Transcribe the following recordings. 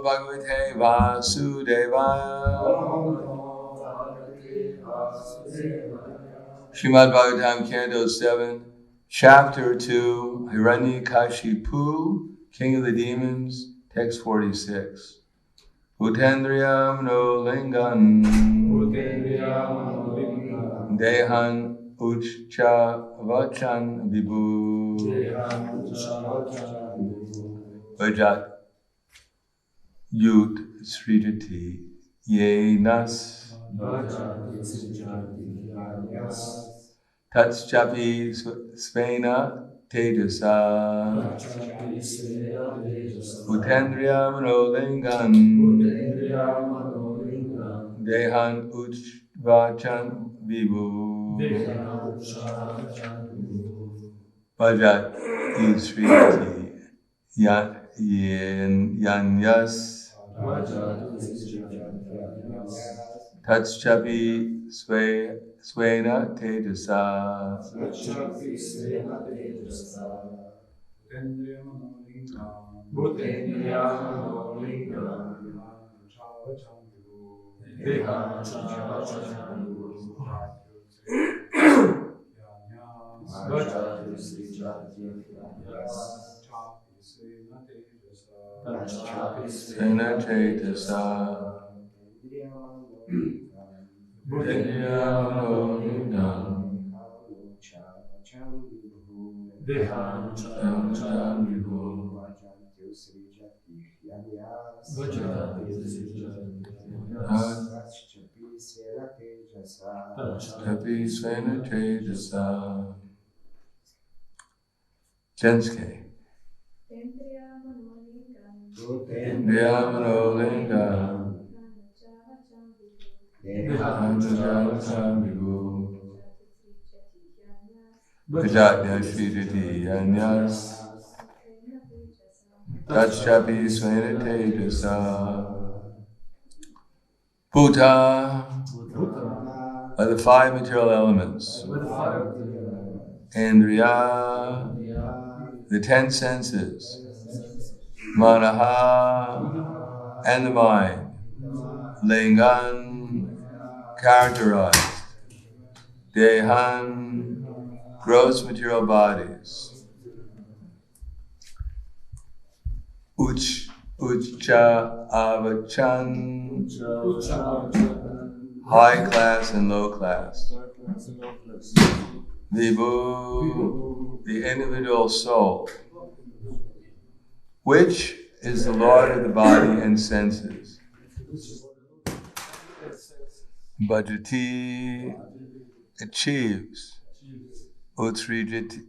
Bhagavate Vasudevaya. Srimad Bhagavatam, Canto 7, Chapter 2, Hiranyakashipu, King of the Demons, Text 46. Utendriyam no lingam, Dehan uchcha vachan vibhu, Vajat Yut Sridhati Yenas Tatschapi Svena Tejasa Utendriya Manolingam Dehan Uchvachan Vibhu Vajat Yut Sridhati Yanyas Tatschapi Svena Tejasa Svena Tejasa Jenske. Vajatya Sridhati Yanyas Tatschapi Svena Tejasa. Bhuta are the five material elements. Indriya, the 10 senses. Manaha, and the mind. Lingan, characterized. Dehan, gross material bodies. Uchcha avachan, high class and low class. Vibhu, the individual soul, which is the Lord of the body and senses. Bhajati, achieves. Utsrijati,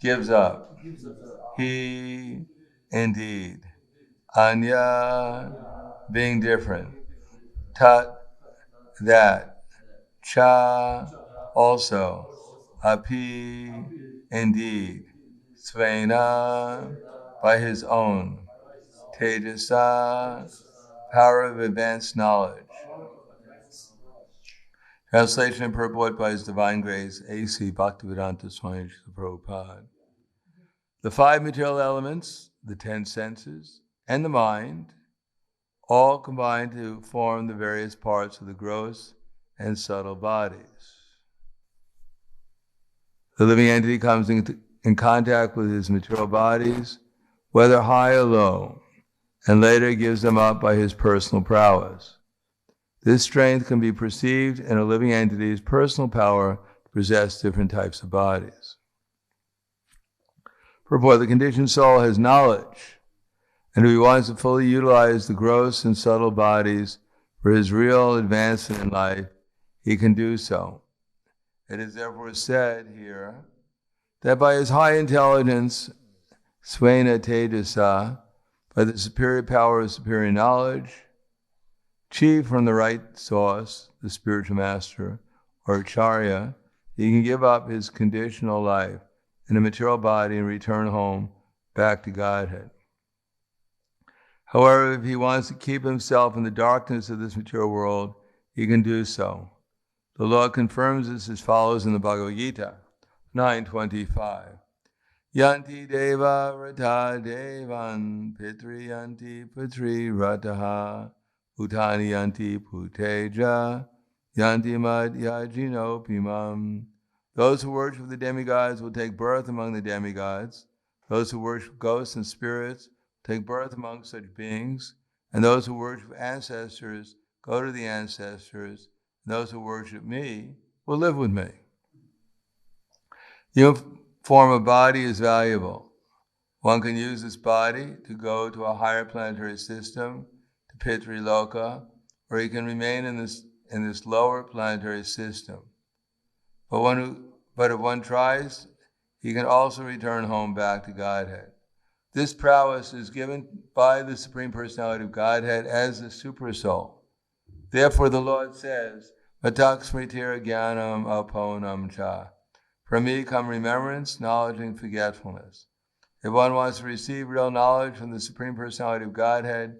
gives up. He, indeed. Anya, being different. Tat, that. Cha, also. Api, indeed. Svena, by his own. Tejasa, power of advanced knowledge. Translation and purport by His Divine Grace, A.C. Bhaktivedanta Swami Prabhupada. The five material elements, the 10 senses, and the mind, all combine to form the various parts of the gross and subtle bodies. The living entity comes in contact with his material bodies, whether high or low, and later gives them up by his personal prowess. This strength can be perceived in a living entity's personal power to possess different types of bodies. Purport: the conditioned soul has knowledge, and if he wants to fully utilize the gross and subtle bodies for his real advancement in life, he can do so. It is therefore said here that by his high intelligence, Svena Tejasa, by the superior power of superior knowledge, chief from the right source, the spiritual master, or acharya, he can give up his conditional life in a material body and return home back to Godhead. However, if he wants to keep himself in the darkness of this material world, he can do so. The Lord confirms this as follows in the Bhagavad Gita 9:25. Yanti deva rata devan pitri yanti putri rataha utani yanti puteja yanti mad yajino pimam. Those who worship the demigods will take birth among the demigods. Those who worship ghosts and spirits take birth among such beings. And those who worship ancestors go to the ancestors. And those who worship me will live with me. The form of body is valuable. One can use this body to go to a higher planetary system, to Pitri Loka, or he can remain in this lower planetary system. But if one tries, he can also return home back to Godhead. This prowess is given by the Supreme Personality of Godhead as the Supersoul. Therefore the Lord says, Matak smritira jnanam aponam cha. From me come remembrance, knowledge, and forgetfulness. If one wants to receive real knowledge from the Supreme Personality of Godhead,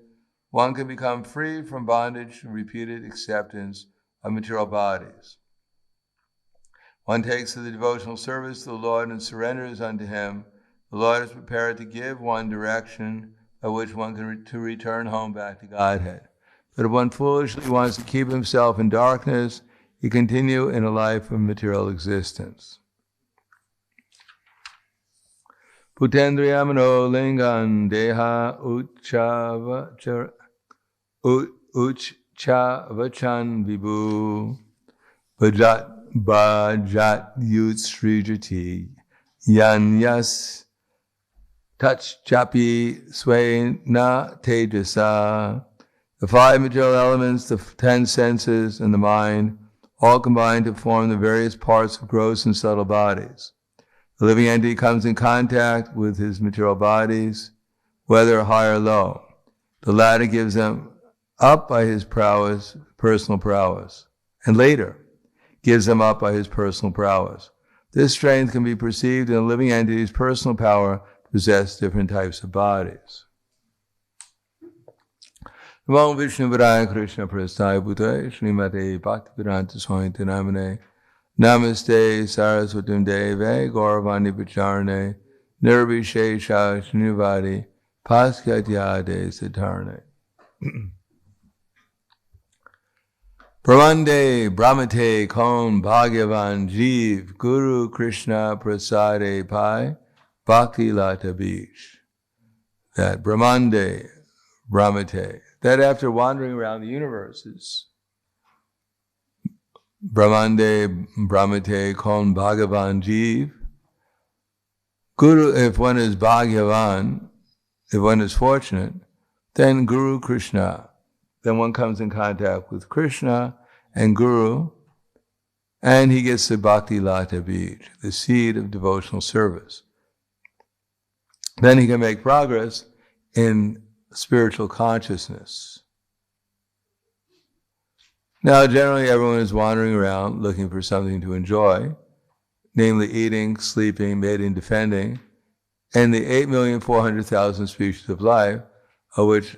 one can become free from bondage and repeated acceptance of material bodies. One takes to the devotional service to the Lord and surrenders unto Him. The Lord is prepared to give one direction by which one can to return home back to Godhead. But if one foolishly wants to keep himself in darkness, he continue in a life of material existence. Putendriyamano lingan deha uchchavachan vibhu bhajat yut srijati yanyas tachchapi swena tejasa. The 5 material elements, the 10 senses, and the mind all combine to form the various parts of gross and subtle bodies. The living entity comes in contact with his material bodies, whether high or low. The latter gives them up by his prowess, personal prowess, and later gives them up by his personal prowess. This strength can be perceived in a living entity's personal power to possess different types of bodies. Namo Vishnu Varaya Krishna Prasthaya Bhutaya Srimate Bhaktivedanta Swami Namane Namaste Saraswatim Deve Gauravani Pacharane Nirvishesha Shnivadi Paskatyade Siddharne. Brahmande Brahmate Kon Bhagavanjiv Guru Krishna Prasade Pai Bhakti Lata Beach. That Brahmande Brahmate, that after wandering around the universes, Brahmande Brahmate Kon Bhagavanjiv, Guru, if one is Bhagavan, if one is fortunate, then Guru Krishna. Then one comes in contact with Krishna and Guru, and he gets the Bhakti Lata Bij, the seed of devotional service. Then he can make progress in spiritual consciousness. Now, generally everyone is wandering around looking for something to enjoy, namely eating, sleeping, mating, defending, and the 8,400,000 species of life, of which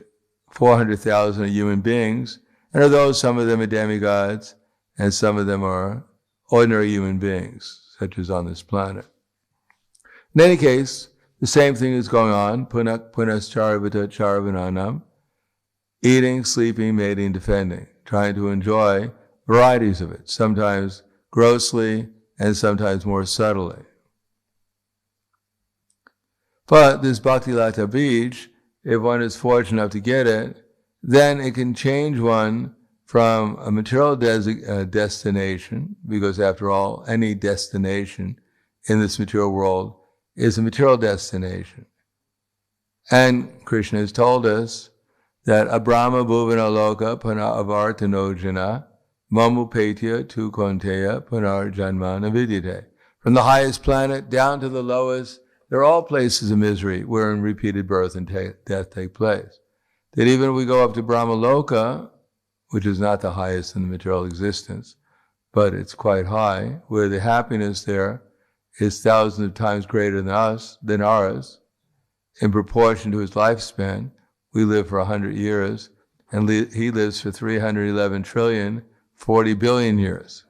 400,000 are human beings, and although some of them are demigods, and some of them are ordinary human beings, such as on this planet. In any case, the same thing is going on, punas charvata charvananam, eating, sleeping, mating, defending, trying to enjoy varieties of it, sometimes grossly and sometimes more subtly. But this Bhakti Lata Bij, if one is fortunate enough to get it, then it can change one from a material destination, because after all, any destination in this material world is a material destination. And Krishna has told us that Abrahma bhuvana loka pana avartanojana mamupetya tu konteya panar janmana vidyate. From the highest planet down to the lowest, they're all places of misery wherein repeated birth and death take place. That even if we go up to Brahma Loka, which is not the highest in the material existence, but it's quite high, where the happiness there is thousands of times greater than ours, in proportion to his lifespan. We live for 100 years, and he lives for 311 trillion, 40 billion years.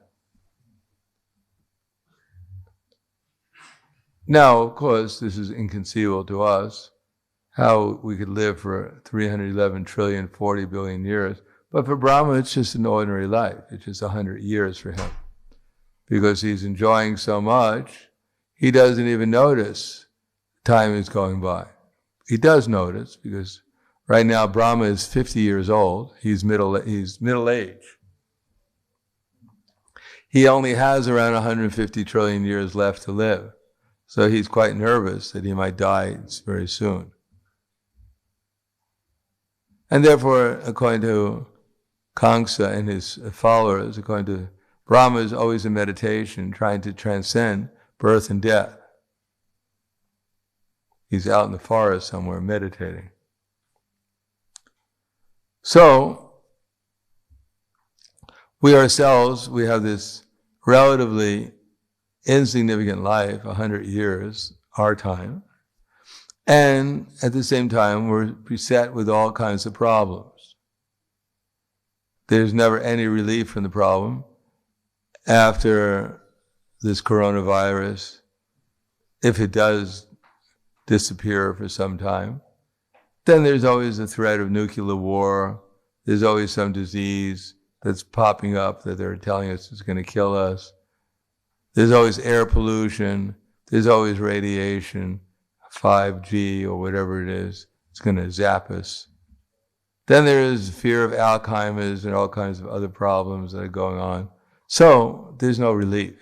Now, of course, this is inconceivable to us, how we could live for 311 trillion, 40 billion years. But for Brahma, it's just an ordinary life. It's just 100 years for him. Because he's enjoying so much, he doesn't even notice time is going by. He does notice, because right now Brahma is 50 years old. He's middle age. He only has around 150 trillion years left to live. So he's quite nervous that he might die very soon. And therefore, according to Kamsa and his followers, according to Brahma, is always in meditation, trying to transcend birth and death. He's out in the forest somewhere meditating. So, we ourselves, we have this relatively insignificant life, 100 years, our time, and at the same time, we're beset with all kinds of problems. There's never any relief from the problem. After this coronavirus, if it does disappear for some time, then there's always a threat of nuclear war. There's always some disease that's popping up that they're telling us is going to kill us. There's always air pollution. There's always radiation, 5G or whatever it is. It's going to zap us. Then there is fear of Alzheimer's and all kinds of other problems that are going on. So there's no relief.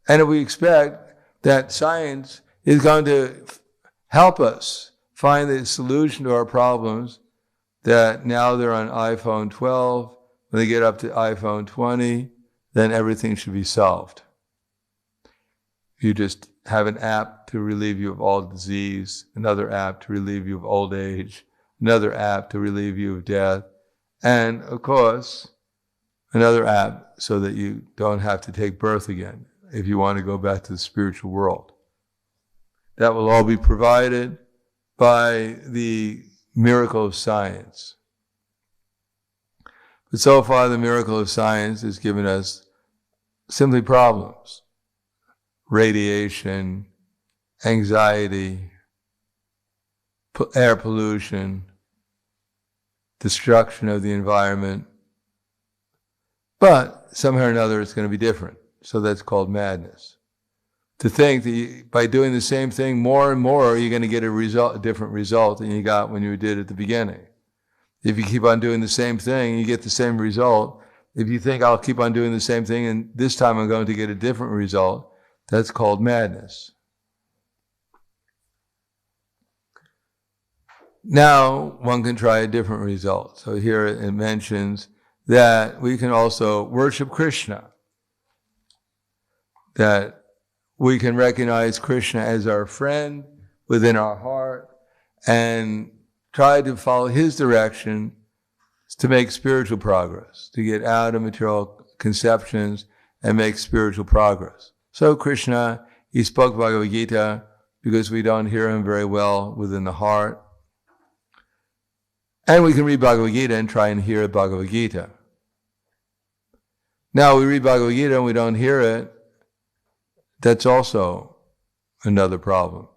And if we expect that science is going to help us find the solution to our problems, that now they're on iPhone 12, when they get up to iPhone 20, then everything should be solved. You just have an app to relieve you of all disease, another app to relieve you of old age, another app to relieve you of death, and of course, another app so that you don't have to take birth again if you want to go back to the spiritual world. That will all be provided by the miracle of science. But so far, the miracle of science has given us simply problems. Radiation, anxiety, air pollution, destruction of the environment. But somehow or another it's going to be different. So that's called madness. To think that by doing the same thing more and more, you're going to get a different result than you got when you did at the beginning. If you keep on doing the same thing, you get the same result. If you think, I'll keep on doing the same thing and this time I'm going to get a different result, that's called madness. Now, one can try a different result. So here it mentions that we can also worship Krishna. That we can recognize Krishna as our friend within our heart and try to follow his direction to make spiritual progress, to get out of material conceptions and make spiritual progress. So Krishna, he spoke Bhagavad Gita because we don't hear him very well within the heart. And we can read Bhagavad Gita and try and hear Bhagavad Gita. Now we read Bhagavad Gita and we don't hear it. That's also another problem.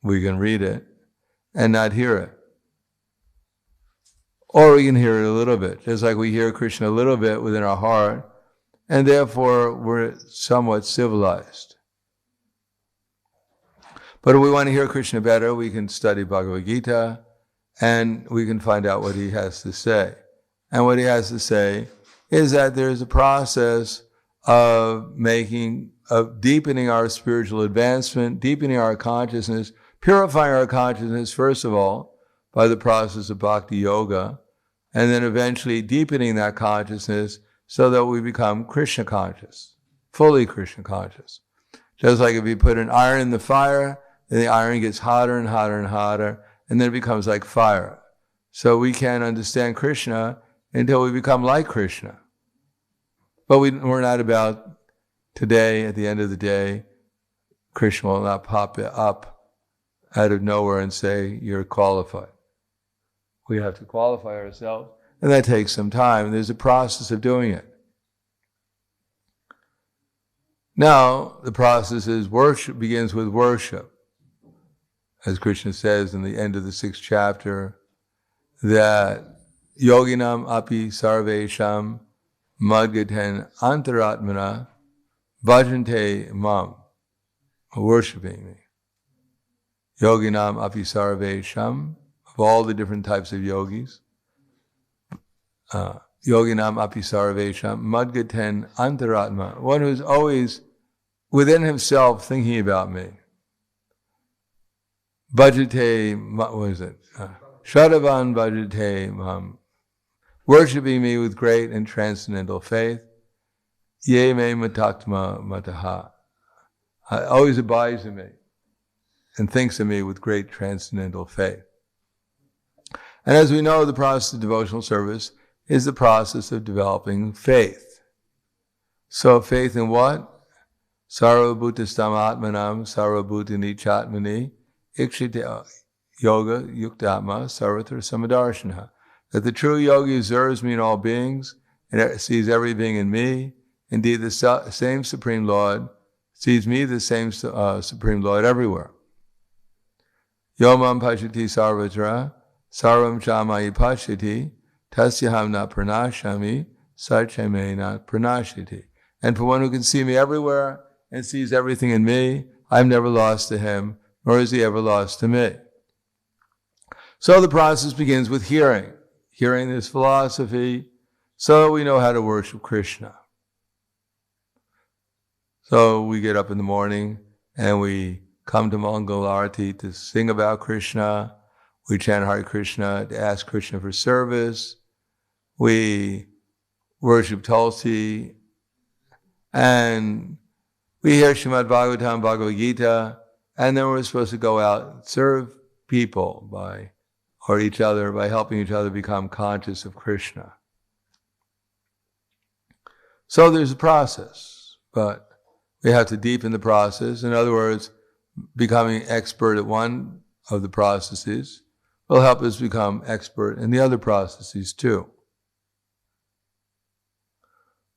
We can read it and not hear it. Or we can hear it a little bit, just like we hear Krishna a little bit within our heart, and therefore we're somewhat civilized. But if we want to hear Krishna better, we can study Bhagavad Gita, and we can find out what he has to say. And what he has to say is that there's a process of deepening our spiritual advancement, deepening our consciousness, purifying our consciousness, first of all, by the process of bhakti yoga, and then eventually deepening that consciousness so that we become Krishna conscious, fully Krishna conscious. Just like if you put an iron in the fire, then the iron gets hotter and hotter and hotter, and then it becomes like fire. So we can't understand Krishna until we become like Krishna. But we're not about today, at the end of the day, Krishna will not pop up out of nowhere and say, you're qualified. We have to qualify ourselves, and that takes some time. There's a process of doing it. Now, the process is worship begins with worship. As Krishna says in the end of the 6th chapter, that yoginam api sarvesham madgaten antaratmana bhajante mam, worshipping me. Yoginam api sarvesham, of all the different types of yogis, yoginam api sarvesham madgaten antaratma, one who's always within himself thinking about me. Bhajate, what is it? Shadavan bhajate mam, worshipping me with great and transcendental faith. Ye me matatma mataha, always abides in me and thinks of me with great transcendental faith. And as we know, the process of devotional service is the process of developing faith. So faith in what? Sarvabhutastam atmanam sarvabhutani chatmani ikshita yoga yuktatma sarvatra samadarshana. That the true yogi observes me in all beings and sees every being in me. Indeed, the same Supreme Lord sees me, the same Supreme Lord, everywhere. Yomam pashati sarvatra sarvam chamayi pashati tasyaham na pranashami sarchame na pranashiti. And for one who can see me everywhere and sees everything in me, I'm never lost to him, nor is he ever lost to me. So the process begins with hearing this philosophy, so we know how to worship Krishna. So we get up in the morning and we come to Mangal Arati to sing about Krishna. We chant Hare Krishna to ask Krishna for service. We worship Tulsi. And we hear Srimad Bhagavatam, Bhagavad Gita. And then we're supposed to go out and serve people or each other by helping each other become conscious of Krishna. So there's a process, but we have to deepen the process. In other words, becoming expert at one of the processes will help us become expert in the other processes too.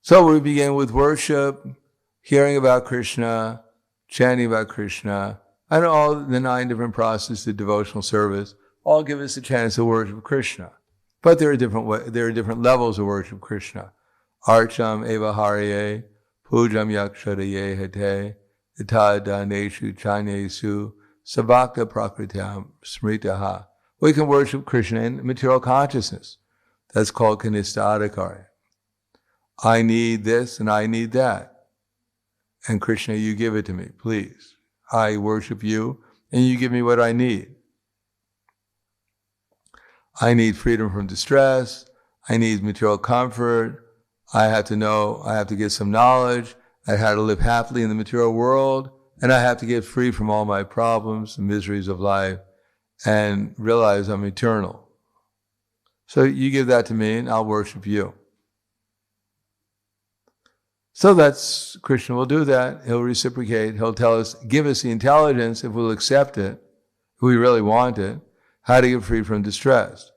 So we begin with worship, hearing about Krishna, chanting about Krishna, and all the 9 different processes of devotional service all give us a chance to worship Krishna. But there are different levels of worship Krishna. Archam eva hariye, pujam yakshadaye hate, ita daneshu chanyesu, sabhakta prakrityam smritaha. We can worship Krishna in material consciousness. That's called kanista adhikari. I need this and I need that. And Krishna, you give it to me, please. I worship you and you give me what I need. I need freedom from distress. I need material comfort. I have to get some knowledge. I have to live happily in the material world. And I have to get free from all my problems and miseries of life and realize I'm eternal. So you give that to me and I'll worship you. So Krishna will do that. He'll reciprocate. He'll give us the intelligence, if we'll accept it, if we really want it, how to get free from distress.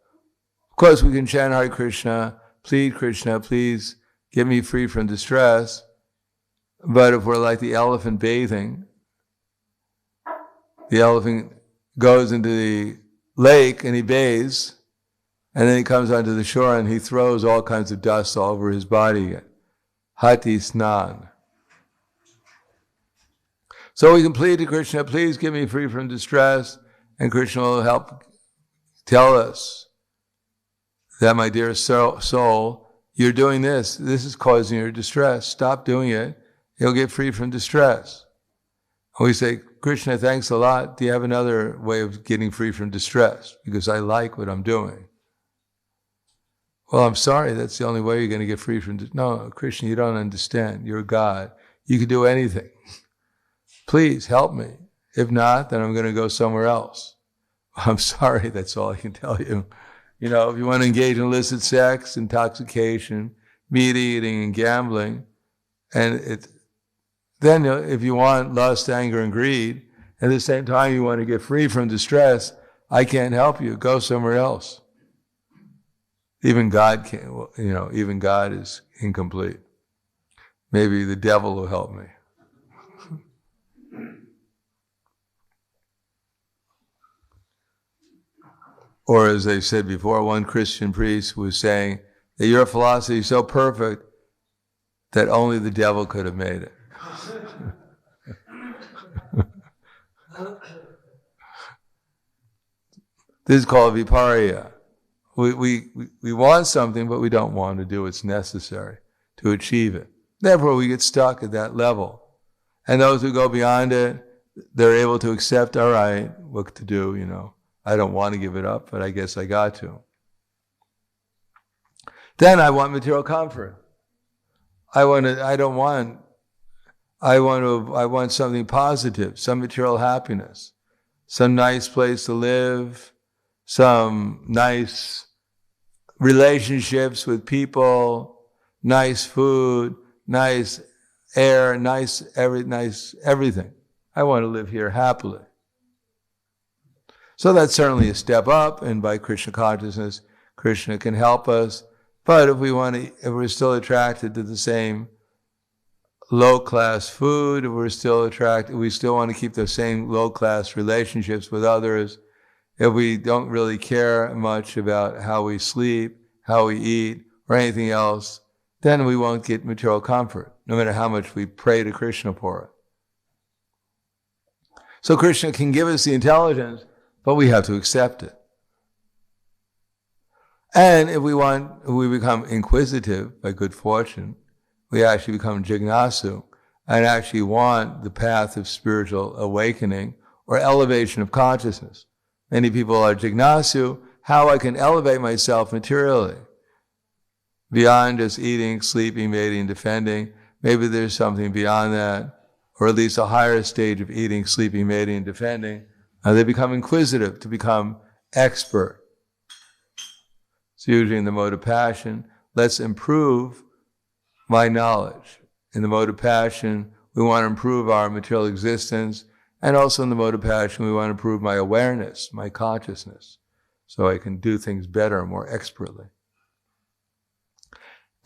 Of course, we can chant Hare Krishna, please get me free from distress. But if we're like the elephant bathing, the elephant goes into the lake and he bathes, and then he comes onto the shore and he throws all kinds of dust all over his body again. Hati snan. So we can plead to Krishna, please get me free from distress, and Krishna will help tell us that, my dear soul, you're doing this is causing your distress. Stop doing it. You'll get free from distress. And we say, Krishna, thanks a lot. Do you have another way of getting free from distress? Because I like what I'm doing. Well, I'm sorry, that's the only way you're going to get free from distress. No, Krishna, you don't understand. You're God. You can do anything. Please help me. If not, then I'm going to go somewhere else. I'm sorry, that's all I can tell you. If you want to engage in illicit sex, intoxication, meat eating, and gambling, and then if you want lust, anger, and greed, at the same time you want to get free from distress, I can't help you. Go somewhere else. Even God can't, even God is incomplete. Maybe the devil will help me. Or as they said before, one Christian priest was saying that your philosophy is so perfect that only the devil could have made it. This is called viparia. We want something, but we don't want to do what's necessary to achieve it. Therefore, we get stuck at that level. And those who go beyond it, they're able to accept, all right, what to do, you know. I don't want to give it up, but I guess I got to. Then I want material comfort. I want something positive, some material happiness, some nice place to live, some nice relationships with people, nice food, nice air, nice everything. I want to live here happily. So that's certainly a step up, and by Krishna consciousness, Krishna can help us. But if we're still attracted to the same low-class food, if we still want to keep the same low-class relationships with others, if we don't really care much about how we sleep, how we eat, or anything else, then we won't get material comfort, no matter how much we pray to Krishna for it. So Krishna can give us the intelligence, but we have to accept it. And if we become inquisitive by good fortune, we actually become jignasu and actually want the path of spiritual awakening or elevation of consciousness. Many people are jignasu, how I can elevate myself materially. Beyond just eating, sleeping, mating, defending, maybe there's something beyond that, or at least a higher stage of eating, sleeping, mating, and defending. And they become inquisitive to become expert. It's usually in the mode of passion. Let's improve my knowledge. In the mode of passion, we want to improve our material existence. And also in the mode of passion, we want to improve my awareness, my consciousness, so I can do things better, more expertly.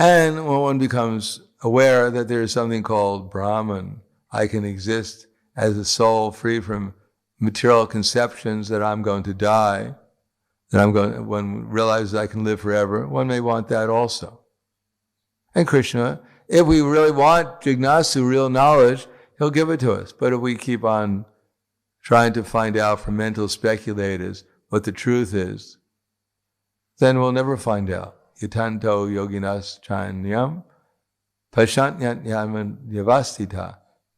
And when one becomes aware that there is something called Brahman, I can exist as a soul free from material conceptions that I'm going to die, one realizes I can live forever, one may want that also. And Krishna, if we really want jignasu, real knowledge, he'll give it to us. But if we keep on trying to find out from mental speculators what the truth is, then we'll never find out. Yatanto yoginas chanyam pashantnyat yaman yavastita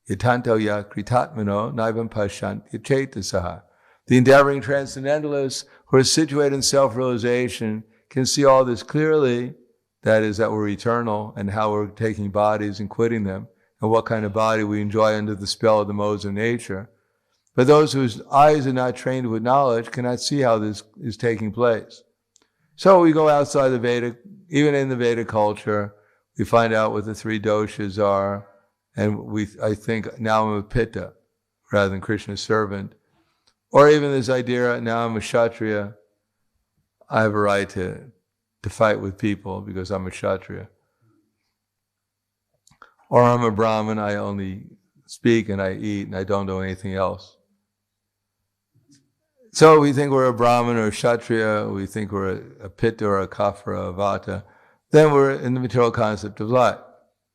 yatanto ya kritatmano naivam pashant yachetasaha. The endeavoring transcendentalists who are situated in self-realization can see all this clearly, that is, that we're eternal and how we're taking bodies and quitting them, and what kind of body we enjoy under the spell of the modes of nature. But those whose eyes are not trained with knowledge cannot see how this is taking place. So we go outside the Vedic, even in the Vedic culture, we find out what the three doshas are, and I think now I'm a pitta rather than Krishna's servant. Or even this idea, now I'm a Kshatriya, I have a right to fight with people because I'm a Kshatriya. Or I'm a Brahmin, I only speak and I eat and I don't do anything else. So we think we're a Brahmin or a Kshatriya, we think we're a Pitta or a Kapha or a Vata, then we're in the material concept of life.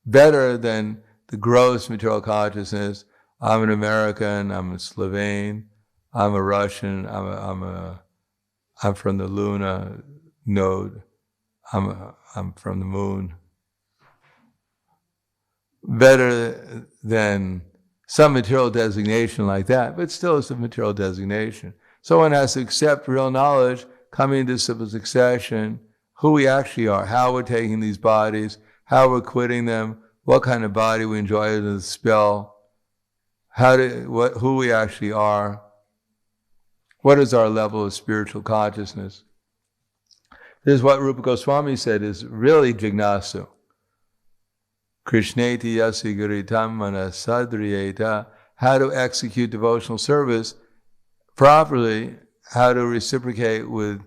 Better than the gross material consciousness, I'm an American, I'm a Slovene, I'm a Russian, I'm from the Luna node, I'm from the moon. Better than some material designation like that, but still it's a material designation. So one has to accept real knowledge, coming into simple succession, who we actually are, how we're taking these bodies, how we're quitting them, what kind of body we enjoy under the spell, who we actually are, what is our level of spiritual consciousness. This is what Rupa Goswami said is really jignasu. Krishneti yasi guritam manasadriyeta, how to execute devotional service properly, how to reciprocate with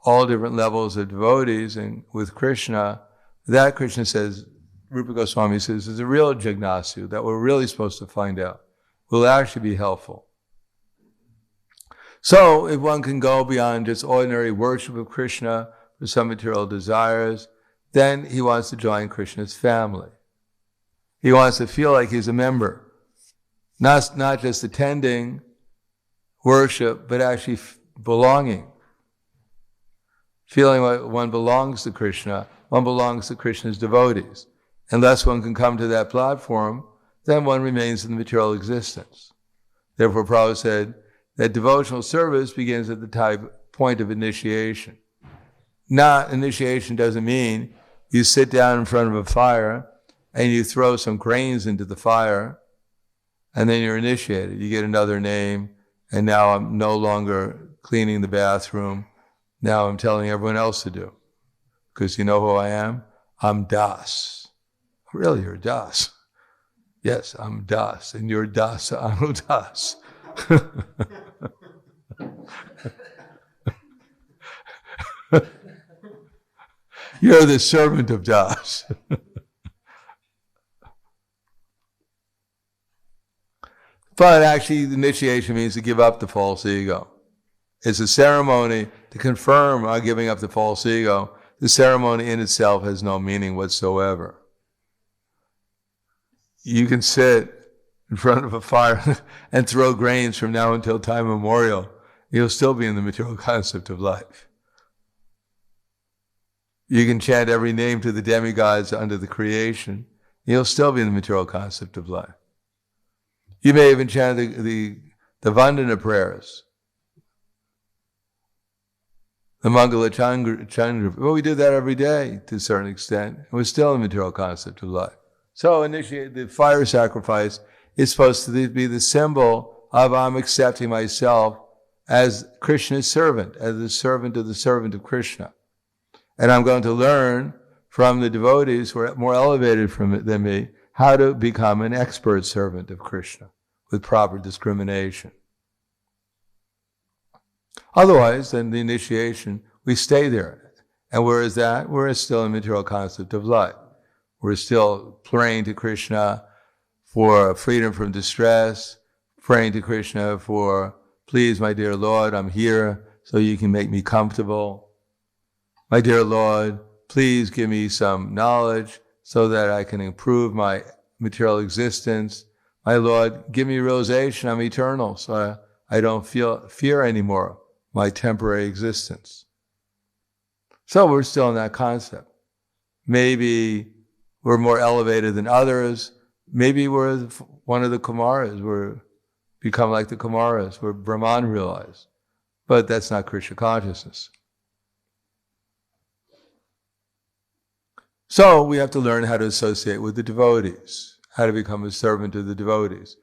all different levels of devotees and with Krishna. That Krishna says, Rupa Goswami says, is a real jignasu that we're really supposed to find out. Will actually be helpful. So if one can go beyond just ordinary worship of Krishna for some material desires, then he wants to join Krishna's family. He wants to feel like he's a member, not just attending worship, but actually belonging. Feeling like one belongs to Krishna, one belongs to Krishna's devotees. Unless one can come to that platform, then one remains in the material existence. Therefore, Prabhupada said that devotional service begins at the point of initiation. Initiation doesn't mean you sit down in front of a fire and you throw some grains into the fire and then you're initiated. You get another name, and now I'm no longer cleaning the bathroom. Now I'm telling everyone else to do. Because you know who I am? I'm Das. Really, you're Das? Yes, I'm Das. And you're Das, I'm Das. You're the servant of Das. But actually, the initiation means to give up the false ego. It's a ceremony to confirm our giving up the false ego. The ceremony in itself has no meaning whatsoever. You can sit in front of a fire and throw grains from now until time immemorial. You'll still be in the material concept of life. You can chant every name to the demigods under the creation. You'll still be in the material concept of life. You may even chant the Vandana prayers, the Mangala Chandra. Well, we do that every day to a certain extent, and we're still in the material concept of life. So initiate the fire sacrifice is supposed to be the symbol of I'm accepting myself as Krishna's servant, as the servant of Krishna. And I'm going to learn from the devotees who are more elevated than me how to become an expert servant of Krishna with proper discrimination. Otherwise, then the initiation, we stay there. And where is that? We're still in the material concept of life. We're still praying to Krishna for freedom from distress, praying to Krishna for, please, my dear Lord, I'm here so you can make me comfortable. My dear Lord, please give me some knowledge so that I can improve my material existence. My Lord, give me realization I'm eternal so I don't feel fear anymore, my temporary existence. So we're still in that concept. Maybe we're more elevated than others. Maybe we're one of the Kumaras. We're become like the Kumaras. We're Brahman realized. But that's not Krishna consciousness. So we have to learn how to associate with the devotees, how to become a servant of the devotees.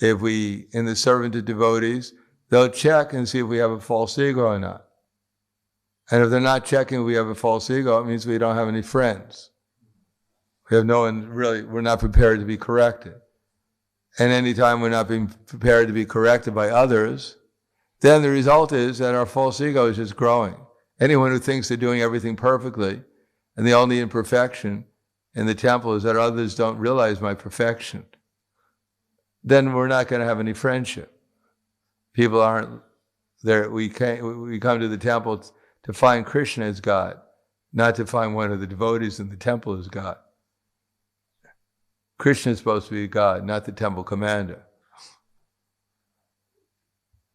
If we, in the servant of devotees, they'll check and see if we have a false ego or not. And if they're not checking if we have a false ego, it means we don't have any friends. We have no one really, we're not prepared to be corrected. And anytime we're not being prepared to be corrected by others, then the result is that our false ego is just growing. Anyone who thinks they're doing everything perfectly, and the only imperfection in the temple is that others don't realize my perfection, then we're not going to have any friendship. People aren't there. We come to the temple to find Krishna as God, not to find one of the devotees in the temple as God. Krishna is supposed to be God, not the temple commander,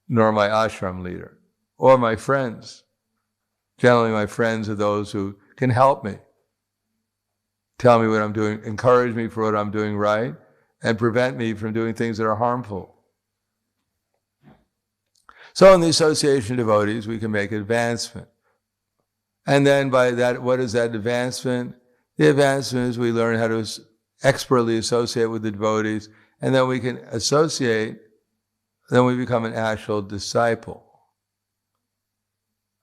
nor my ashram leader, or my friends. Generally, my friends are those who can help me, tell me what I'm doing, encourage me for what I'm doing right, and prevent me from doing things that are harmful. So in the association of devotees, we can make advancement. And then by that, what is that advancement? The advancement is we learn how to expertly associate with the devotees, and then we can associate, then we become an actual disciple.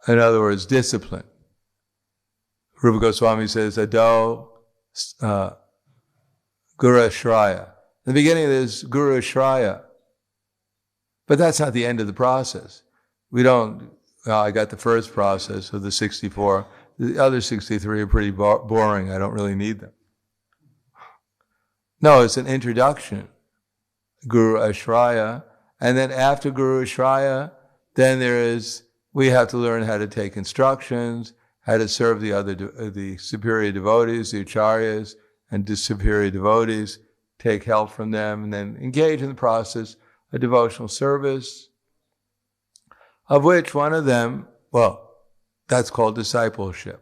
In other words, discipline. Rupa Goswami says, Ado Guru Ashraya. In the beginning, there's Guru Ashraya. But that's not the end of the process. We don't, I got the first process of the 64. The other 63 are pretty boring. I don't really need them. No, it's an introduction. Guru Ashraya. And then after Guru Ashraya, Then we have to learn how to take instructions, how to serve the superior devotees, the acharyas, and the superior devotees, take help from them, and then engage in the process of devotional service, of which one of them, that's called discipleship.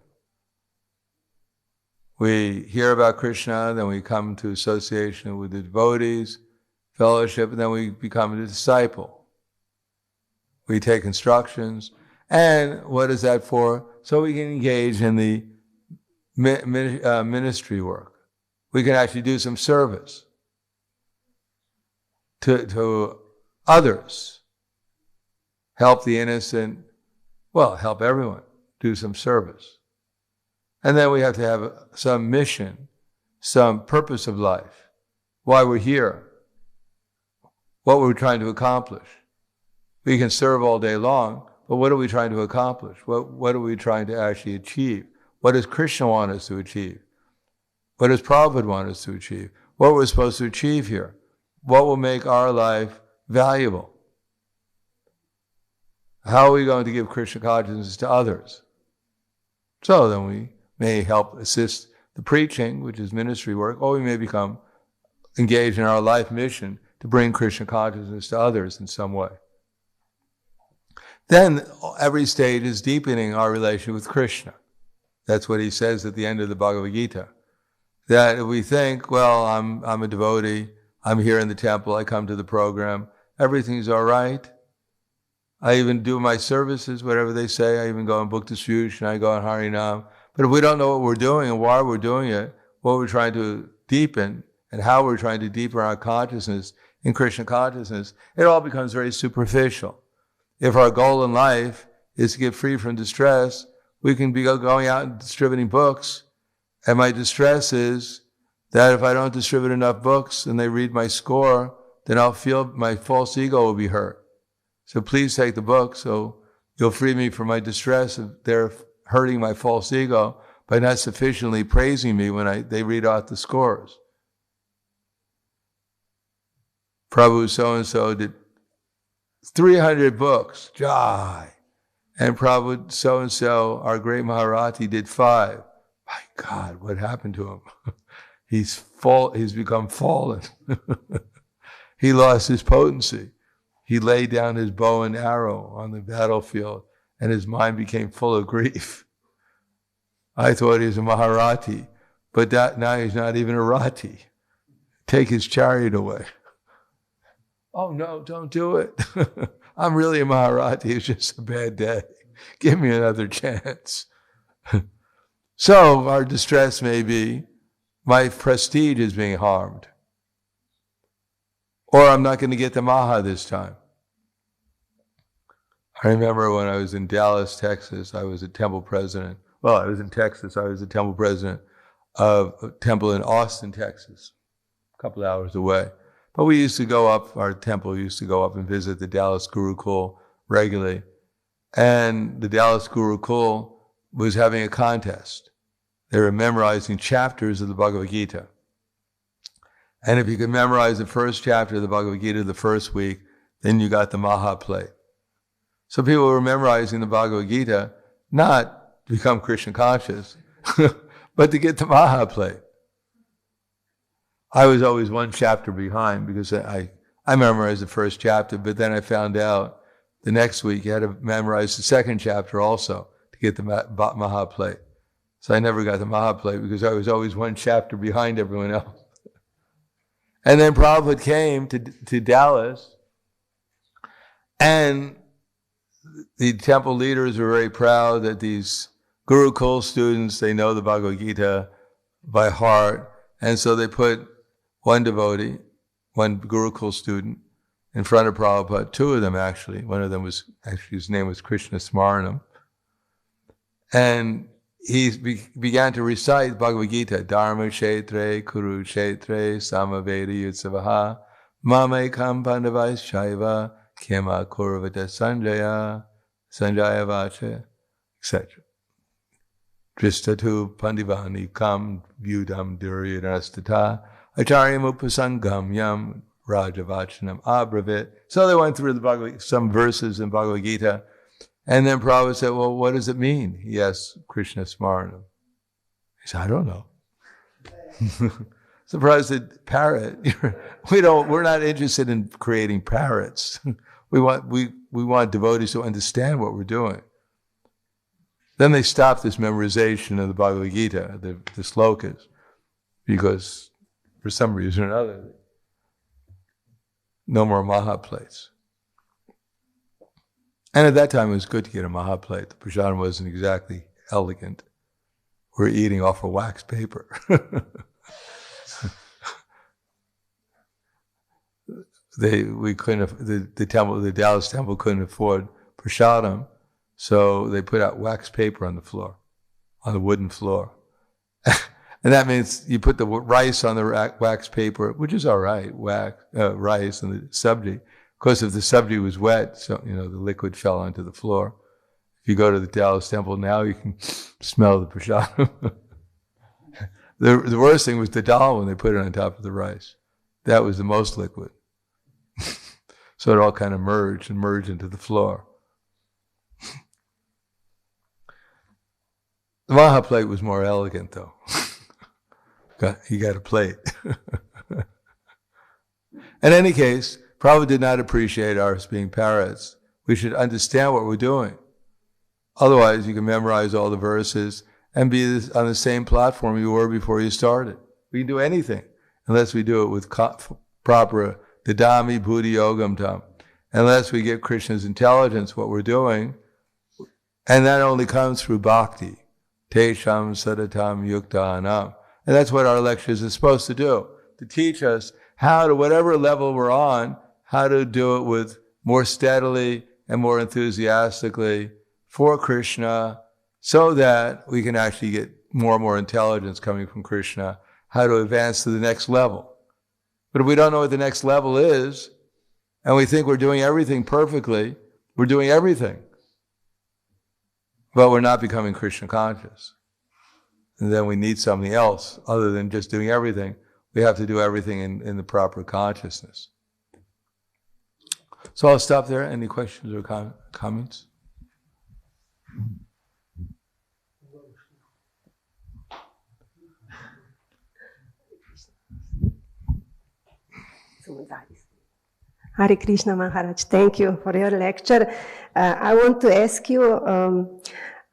We hear about Krishna, then we come to association with the devotees, fellowship, and then we become a disciple. We take instructions. And what is that for? So we can engage in the ministry work. We can actually do some service to others. Help the innocent, help everyone, do some service. And then we have to have some mission, some purpose of life, why we're here, what we're trying to accomplish. We can serve all day long, but what are we trying to accomplish? What are we trying to actually achieve? What does Krishna want us to achieve? What does Prabhupada want us to achieve? What we're supposed to achieve here? What will make our life valuable? How are we going to give Krishna consciousness to others? So then we may help assist the preaching, which is ministry work, or we may become engaged in our life mission to bring Krishna consciousness to others in some way. Then every stage is deepening our relation with Krishna. That's what he says at the end of the Bhagavad Gita. That if we think, I'm a devotee, I'm here in the temple, I come to the program, everything's all right. I even do my services, whatever they say. I even go on book distribution, I go on Harinam. But if we don't know what we're doing and why we're doing it, what we're trying to deepen, and how we're trying to deepen our consciousness in Krishna consciousness, it all becomes very superficial. If our goal in life is to get free from distress, we can be going out and distributing books. And my distress is that if I don't distribute enough books and they read my score, then I'll feel my false ego will be hurt. So please take the book so you'll free me from my distress if they're hurting my false ego by not sufficiently praising me when they read out the scores. Prabhu so-and-so did 300 books, Jai. And Prabhu so-and-so, our great Maharati, did 5. My God, what happened to him? He's become fallen. He lost his potency. He laid down his bow and arrow on the battlefield, and his mind became full of grief. I thought he was a Maharati, but now he's not even a Rati. Take his chariot away. Oh no, don't do it. I'm really a Maharati, it's just a bad day. Give me another chance. So our distress may be, my prestige is being harmed. Or I'm not going to get the Maha this time. I remember when I was in Dallas, Texas, I was a temple president. I was in Texas, I was a temple president of a temple in Austin, Texas, a couple hours away. But we used to go up, our temple used to go up and visit the Dallas Gurukul regularly. And the Dallas Gurukul was having a contest. They were memorizing chapters of the Bhagavad Gita. And if you could memorize the first chapter of the Bhagavad Gita the first week, then you got the Maha plate. So people were memorizing the Bhagavad Gita, not to become Krishna conscious, but to get the Maha plate. I was always one chapter behind because I memorized the first chapter, but then I found out the next week you had to memorize the second chapter also to get the Maha plate. So I never got the Maha plate because I was always one chapter behind everyone else. And then Prabhupada came to Dallas, and the temple leaders were very proud that these Gurukul students, they know the Bhagavad Gita by heart, and so they put one devotee, one Gurukul student, in front of Prabhupada, 2 of them actually. One of them was, actually his name was Krishna Smaranam. And he began to recite Bhagavad Gita, Dharma Kshetre, Kuru Kshetre, Samaveda Yutsavaha, Mamekam Pandavais Shaiva, Kema Kurvata Sanjaya, Sanjaya Vacha, etc. Dristatu Pandivani Kam Vyudam Duryadastata, Acharyam Upasangam Yam Rajavachanam abravit. So they went through some verses in Bhagavad Gita, and then Prabhupada said, well, what does it mean? He asked Krishna Smaranam. He said, I don't know. So Prabhupada said, parrot, we're not interested in creating parrots. We want devotees to understand what we're doing. Then they stopped this memorization of the Bhagavad Gita, the slokas, because for some reason or another, no more maha plates. And at that time it was good to get a maha plate. The prasadam wasn't exactly elegant. We're eating off of wax paper. The Dallas temple couldn't afford prasadam, so they put out wax paper on the floor, on the wooden floor. And that means you put the rice on the wax paper, which is all right, rice and the sabji. Of course, if the sabji was wet, so the liquid fell onto the floor. If you go to the Dallas temple now, you can smell the prasadam. The worst thing was the dal when they put it on top of the rice. That was the most liquid. So it all kind of merged into the floor. The maha plate was more elegant, though. He got a plate. In any case, Prabhupada did not appreciate us being parrots. We should understand what we're doing. Otherwise, you can memorize all the verses and be on the same platform you were before you started. We can do anything, unless we do it with proper Dadami Buddhi Yogam Tam. Unless we get Krishna's intelligence, what we're doing, and that only comes through bhakti. Tesham Sadatam Yuktanam. And that's what our lectures are supposed to do, to teach us how to, whatever level we're on, how to do it with more steadily and more enthusiastically for Krishna, so that we can actually get more and more intelligence coming from Krishna, how to advance to the next level. But if we don't know what the next level is, and we think we're doing everything perfectly, we're doing everything, but we're not becoming Krishna conscious. And then we need something else other than just doing everything. We have to do everything in the proper consciousness. So I'll stop there. Any questions or comments? Hare Krishna Maharaj, thank you for your lecture. I want to ask you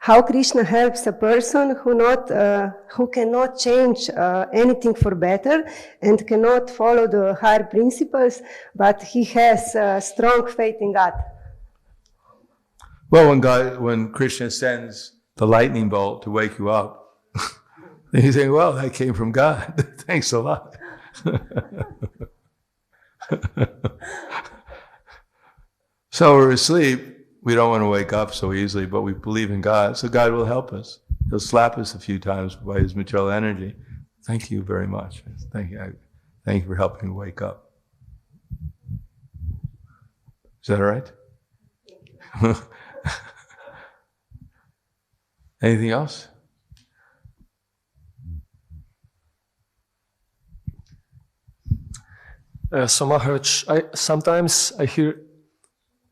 how Krishna helps a person who cannot change anything for better and cannot follow the higher principles, but he has strong faith in God. Well, when Krishna sends the lightning bolt to wake you up, then you think, well, that came from God. Thanks a lot. So we're asleep. We don't want to wake up so easily, but we believe in God, so God will help us. He'll slap us a few times by His material energy. Thank you very much. Thank you for helping me wake up. Is that all right? Anything else? So Maharaj, sometimes I hear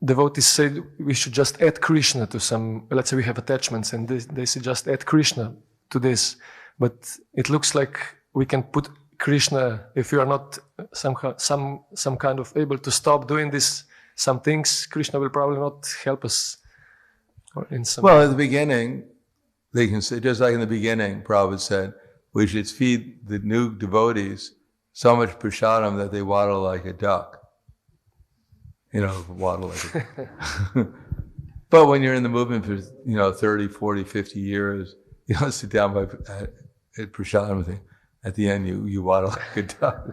devotees say we should just add Krishna to some, let's say we have attachments and they say just add Krishna to this. But it looks like we can put Krishna, if we are not somehow, some kind of able to stop doing this, some things, Krishna will probably not help us. Or in some well, at the beginning, they can say, just like in the beginning, Prabhupada said, we should feed the new devotees so much prasadam that they waddle like a duck. Waddle like a duck. But when you're in the movement for, 30, 40, 50 years, you don't sit down at prasadam thing. At the end, you waddle like a duck.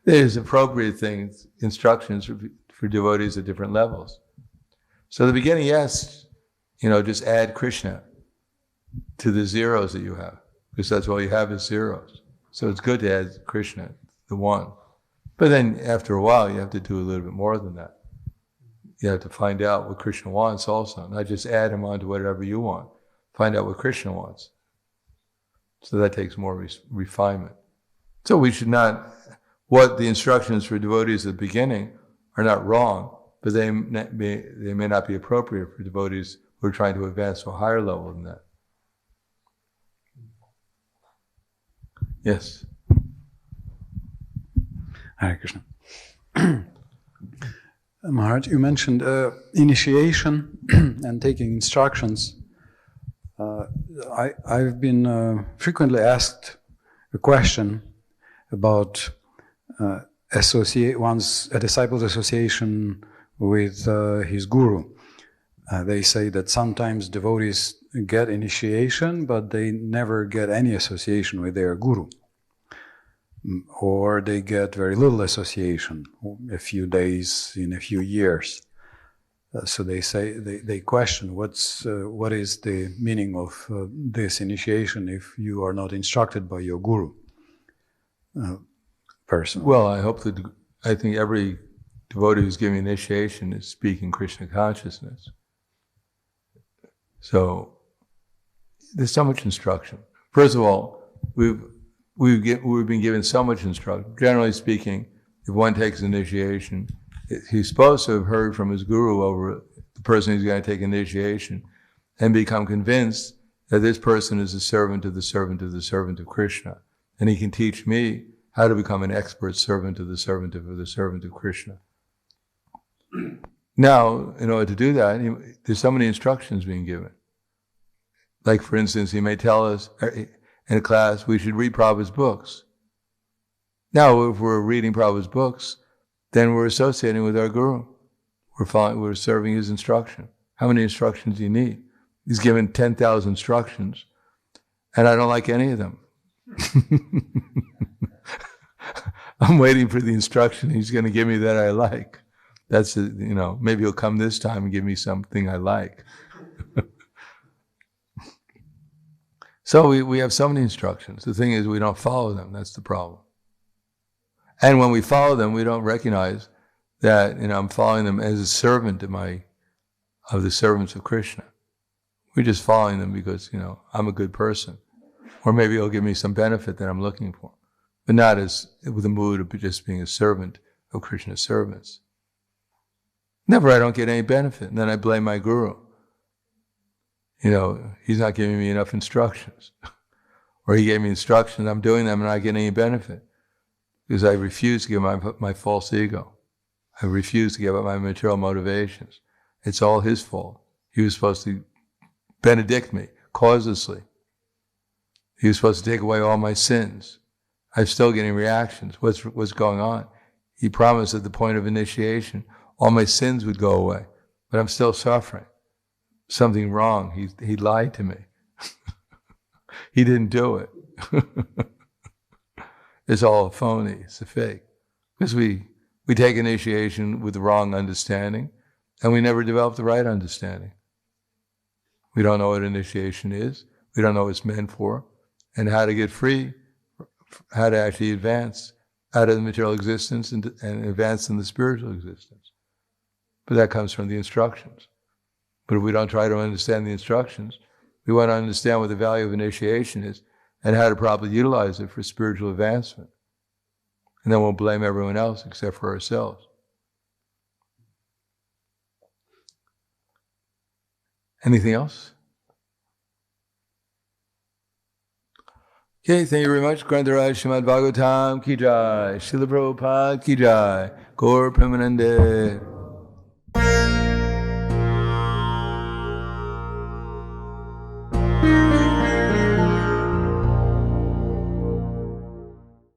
There's appropriate things, instructions for devotees at different levels. So the beginning, yes, just add Krishna to the zeros that you have, because that's all you have is zeros. So it's good to add Krishna, the one. But then after a while, you have to do a little bit more than that. You have to find out what Krishna wants also, not just add him on to whatever you want. Find out what Krishna wants. So that takes more refinement. So we should not what the instructions for devotees at the beginning are not wrong, but they may not be appropriate for devotees who are trying to advance to a higher level than that. Yes. Hare Krishna. Maharaj, you mentioned initiation and taking instructions. I've been frequently asked a question about a disciple's association with his guru. They say that sometimes devotees get initiation, but they never get any association with their guru. Or they get very little association, a few days in a few years. So they say they question what is the meaning of this initiation if you are not instructed by your guru. Personally. Well, I think every devotee who's giving initiation is speaking Krishna consciousness. So there's so much instruction. First of all, we've been given so much instruction. Generally speaking, if one takes initiation, he's supposed to have heard from his guru over the person who's going to take initiation and become convinced that this person is a servant of the servant of the servant of Krishna. And he can teach me how to become an expert servant of the servant of the servant of Krishna. Now, in order to do that, there's so many instructions being given. Like, for instance, he may tell us in a class we should read Prabhupada's books. Now, if we're reading Prabhupada's books, then we're associating with our guru. We're serving his instruction. How many instructions do you need? He's given 10,000 instructions, and I don't like any of them. I'm waiting for the instruction he's going to give me that I like. That's, maybe he'll come this time and give me something I like. So we have so many instructions. The thing is, we don't follow them. That's the problem. And when we follow them, we don't recognize that, I'm following them as a servant of the servants of Krishna. We're just following them because, I'm a good person. Or maybe he'll give me some benefit that I'm looking for. But not with the mood of just being a servant of Krishna's servants. Never, I don't get any benefit. And then I blame my guru. He's not giving me enough instructions. Or he gave me instructions, I'm doing them and I get any benefit. Because I refuse to give my false ego. I refuse to give up my material motivations. It's all his fault. He was supposed to benedict me causelessly. He was supposed to take away all my sins. I'm still getting reactions. What's going on? He promised at the point of initiation, all my sins would go away, but I'm still suffering. Something wrong. He lied to me. He didn't do it. It's all a phony. It's a fake. Because we take initiation with the wrong understanding, and we never develop the right understanding. We don't know what initiation is. We don't know what it's meant for, and how to get free, how to actually advance out of the material existence and advance in the spiritual existence. But that comes from the instructions. But if we don't try to understand the instructions, we want to understand what the value of initiation is and how to properly utilize it for spiritual advancement. And then we'll blame everyone else except for ourselves. Anything else? Okay, thank you very much. Grantaraj Srimad Bhagavatam ki jai, Srila Prabhupada ki jai, Gaur Premanande.